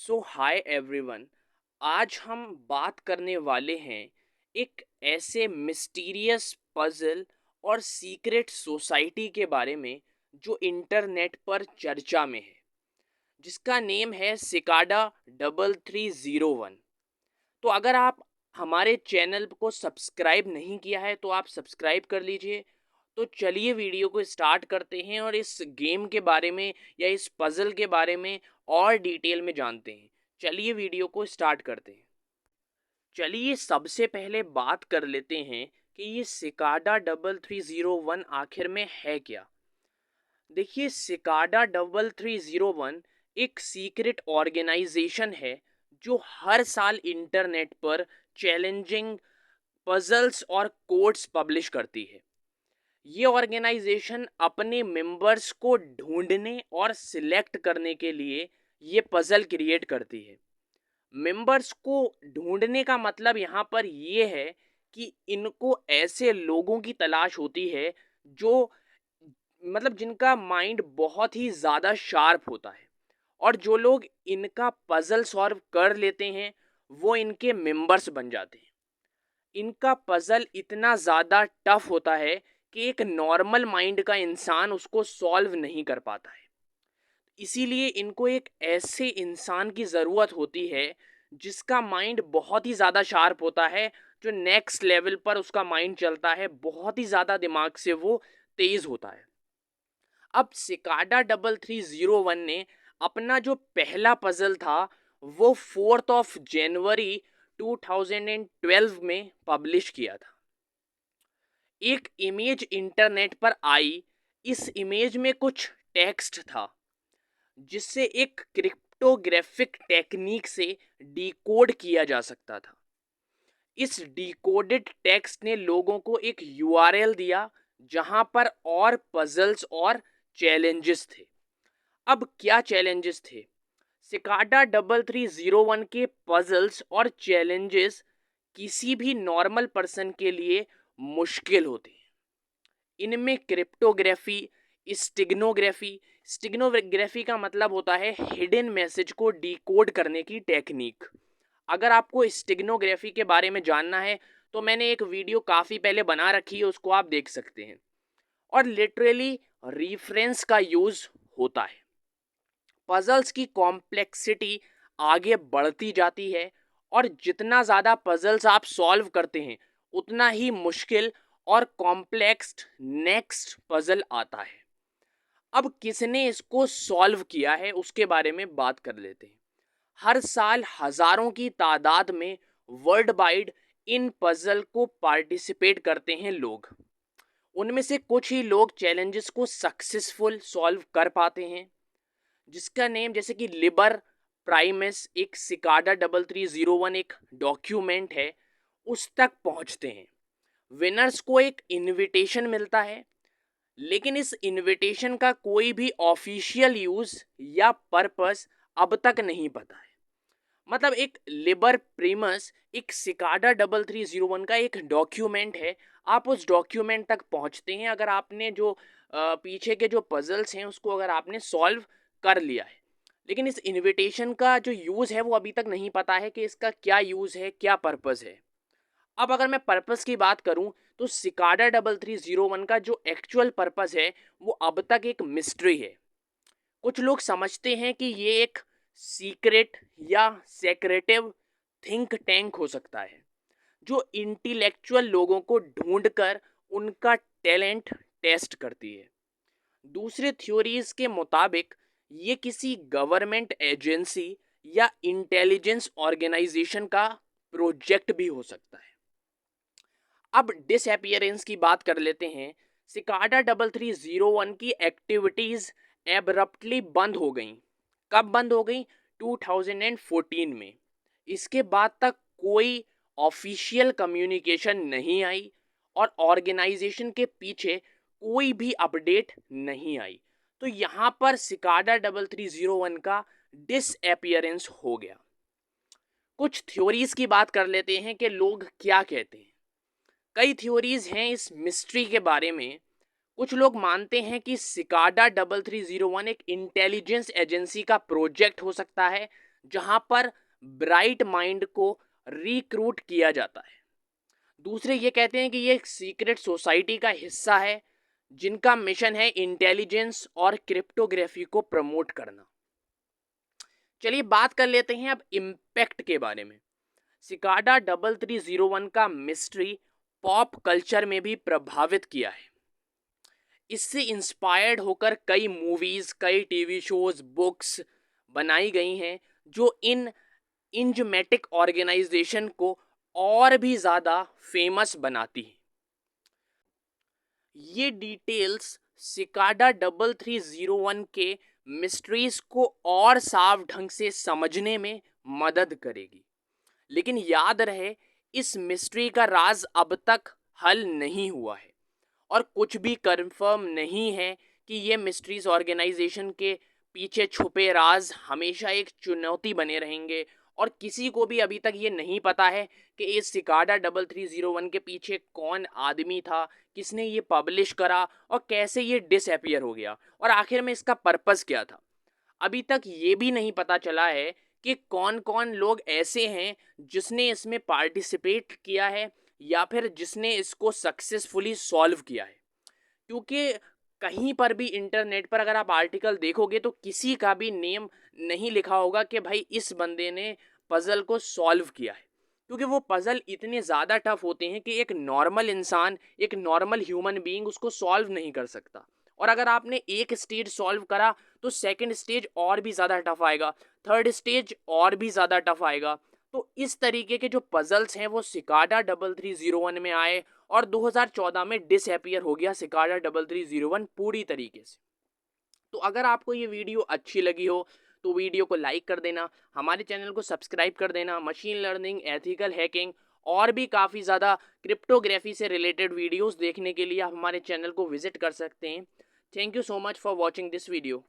Hi everyone. आज हम बात करने वाले हैं एक ऐसे मिस्टीरियस पजल और सीक्रेट सोसाइटी के बारे में जो इंटरनेट पर चर्चा में है, जिसका नेम है सिकाडा 3301। तो अगर आप हमारे चैनल को सब्सक्राइब नहीं किया है तो आप सब्सक्राइब कर लीजिए। तो चलिए वीडियो को स्टार्ट करते हैं और इस गेम के बारे में या इस पजल के बारे में और डिटेल में जानते हैं। चलिए वीडियो को स्टार्ट करते हैं। चलिए सबसे पहले बात कर लेते हैं कि ये सिकाडा 3301 आखिर में है क्या। देखिए, सिकाडा 3301 एक सीक्रेट ऑर्गेनाइजेशन है जो हर साल इंटरनेट पर चैलेंजिंग पजल्स और कोड्स पब्लिश करती है। ये ऑर्गेनाइजेशन अपने मेंबर्स को ढूंढने और सिलेक्ट करने के लिए ये पजल क्रिएट करती है। मेंबर्स को ढूंढने का मतलब यहाँ पर ये है कि इनको ऐसे लोगों की तलाश होती है जो जिनका माइंड बहुत ही ज़्यादा शार्प होता है, और जो लोग इनका पजल सॉल्व कर लेते हैं वो इनके मेंबर्स बन जाते हैं। इनका पजल इतना ज़्यादा टफ होता है कि एक नॉर्मल माइंड का इंसान उसको सॉल्व नहीं कर पाता है। इसीलिए इनको एक ऐसे इंसान की ज़रूरत होती है जिसका माइंड बहुत ही ज़्यादा शार्प होता है, जो नेक्स्ट लेवल पर उसका माइंड चलता है, बहुत ही ज़्यादा दिमाग से वो तेज़ होता है। अब सिकाडा 3301 ने अपना जो पहला पजल था वो 4 जनवरी 2012 में पब्लिश किया था। एक इमेज इंटरनेट पर आई। इस इमेज में कुछ टेक्स्ट था जिससे एक क्रिप्टोग्राफिक टेक्निक से डिकोड किया जा सकता था। इस डिकोडेड टेक्स्ट ने लोगों को एक यूआरएल दिया जहां पर और पजल्स और चैलेंजेस थे। अब क्या चैलेंजेस थे? सिकाडा 3301 के पजल्स और चैलेंजेस किसी भी नॉर्मल पर्सन के लिए मुश्किल होते हैं। इनमें क्रिप्टोग्राफी, स्टिग्नोग्राफी स्टिग्नोग्राफी का मतलब होता है हिडन मैसेज को डिकोड करने की टेक्निक। अगर आपको स्टिग्नोग्राफी के बारे में जानना है तो मैंने एक वीडियो काफ़ी पहले बना रखी है, उसको आप देख सकते हैं। और लिटरली रिफरेंस का यूज़ होता है। पजल्स की कॉम्प्लेक्सिटी आगे बढ़ती जाती है, और जितना ज़्यादा पजल्स आप सॉल्व करते हैं उतना ही मुश्किल और कॉम्प्लेक्स नेक्स्ट पजल आता है। अब किसने इसको सॉल्व किया है उसके बारे में बात कर लेते हैं। हर साल हजारों की तादाद में वर्ल्ड वाइड इन पजल को पार्टिसिपेट करते हैं लोग। उनमें से कुछ ही लोग चैलेंजेस को सक्सेसफुल सॉल्व कर पाते हैं, जिसका नेम जैसे कि लिबर प्राइमस, एक सिकाडा 3301 एक डॉक्यूमेंट है, उस तक पहुंचते हैं। विनर्स को एक इनविटेशन मिलता है, लेकिन इस इनविटेशन का कोई भी ऑफिशियल यूज़ या पर्पस अब तक नहीं पता है। एक लिबर प्रीमस एक सिकाडा 3301 का एक डॉक्यूमेंट है। आप उस डॉक्यूमेंट तक पहुंचते हैं अगर आपने जो पीछे के जो पजल्स हैं उसको अगर आपने सॉल्व कर लिया है। लेकिन इस इनविटेशन का जो यूज़ है वो अभी तक नहीं पता है कि इसका क्या यूज़ है, क्या पर्पज़ है। अब अगर मैं पर्पस की बात करूं तो सिकाडा 3301 का जो एक्चुअल पर्पस है वो अब तक एक मिस्ट्री है। कुछ लोग समझते हैं कि ये एक सीक्रेट या सेक्रेटिव थिंक टैंक हो सकता है जो इंटेलेक्चुअल लोगों को ढूंढकर उनका टैलेंट टेस्ट करती है। दूसरे थ्योरीज के मुताबिक ये किसी गवर्नमेंट एजेंसी या इंटेलिजेंस ऑर्गेनाइजेशन का प्रोजेक्ट भी हो सकता है। अब डिसअपियरेंस की बात कर लेते हैं। सिकाडा 3301 की एक्टिविटीज़ एब्रप्टली बंद हो गई। कब बंद हो गई? 2014 में। इसके बाद तक कोई ऑफिशियल कम्युनिकेशन नहीं आई और ऑर्गेनाइजेशन के पीछे कोई भी अपडेट नहीं आई। तो यहाँ पर सिकाडा 3301 का डिसअपियरेंस हो गया। कुछ थ्योरीज की बात कर लेते हैं कि लोग क्या कहते हैं। कई थ्योरीज हैं इस मिस्ट्री के बारे में। कुछ लोग मानते हैं कि सिकाडा 3301 एक इंटेलिजेंस एजेंसी का प्रोजेक्ट हो सकता है जहां पर ब्राइट माइंड को रिक्रूट किया जाता है। दूसरे ये कहते हैं कि ये एक सीक्रेट सोसाइटी का हिस्सा है जिनका मिशन है इंटेलिजेंस और क्रिप्टोग्राफी को प्रमोट करना। चलिए बात कर लेते हैं अब इम्पैक्ट के बारे में। सिकाडा 3301 का मिस्ट्री पॉप कल्चर में भी प्रभावित किया है। इससे इंस्पायर्ड होकर कई मूवीज, कई टीवी शोज, बुक्स बनाई गई हैं जो इन इंजमेटिक ऑर्गेनाइजेशन को और भी ज़्यादा फेमस बनाती है। ये डिटेल्स सिकाडा 3301 के मिस्ट्रीज को और साफ ढंग से समझने में मदद करेगी। लेकिन याद रहे, इस मिस्ट्री का राज अब तक हल नहीं हुआ है और कुछ भी कंफर्म नहीं है कि ये मिस्ट्रीज ऑर्गेनाइजेशन के पीछे छुपे राज हमेशा एक चुनौती बने रहेंगे। और किसी को भी अभी तक ये नहीं पता है कि इस सिकाडा 3301 के पीछे कौन आदमी था, किसने ये पब्लिश करा और कैसे ये डिसअपियर हो गया और आखिर में इसका पर्पस क्या था। अभी तक ये भी नहीं पता चला है कि कौन कौन लोग ऐसे हैं जिसने इसमें पार्टिसिपेट किया है या फिर जिसने इसको सक्सेसफुली सॉल्व किया है। क्योंकि कहीं पर भी इंटरनेट पर अगर आप आर्टिकल देखोगे तो किसी का भी नेम नहीं लिखा होगा कि भाई इस बंदे ने पजल को सॉल्व किया है। क्योंकि वो पजल इतने ज़्यादा टफ होते हैं कि एक नॉर्मल इंसान, एक नॉर्मल ह्यूमन बीइंग उसको सॉल्व नहीं कर सकता। और अगर आपने एक स्टेज सॉल्व करा तो सेकंड स्टेज और भी ज़्यादा टफ आएगा, थर्ड स्टेज और भी ज़्यादा टफ आएगा। तो इस तरीके के जो पजल्स हैं वो सिकाडा 3301 में आए और 2014 में डिसअपियर हो गया सिकाडा 3301 पूरी तरीके से। तो अगर आपको ये वीडियो अच्छी लगी हो तो वीडियो को लाइक कर देना, हमारे चैनल को सब्सक्राइब कर देना। मशीन लर्निंग, एथिकल हैकिंग और भी काफ़ी ज़्यादा क्रिप्टोग्राफी से रिलेटेड वीडियोस देखने के लिए आप हमारे चैनल को विजिट कर सकते हैं। Thank you so much for watching this video.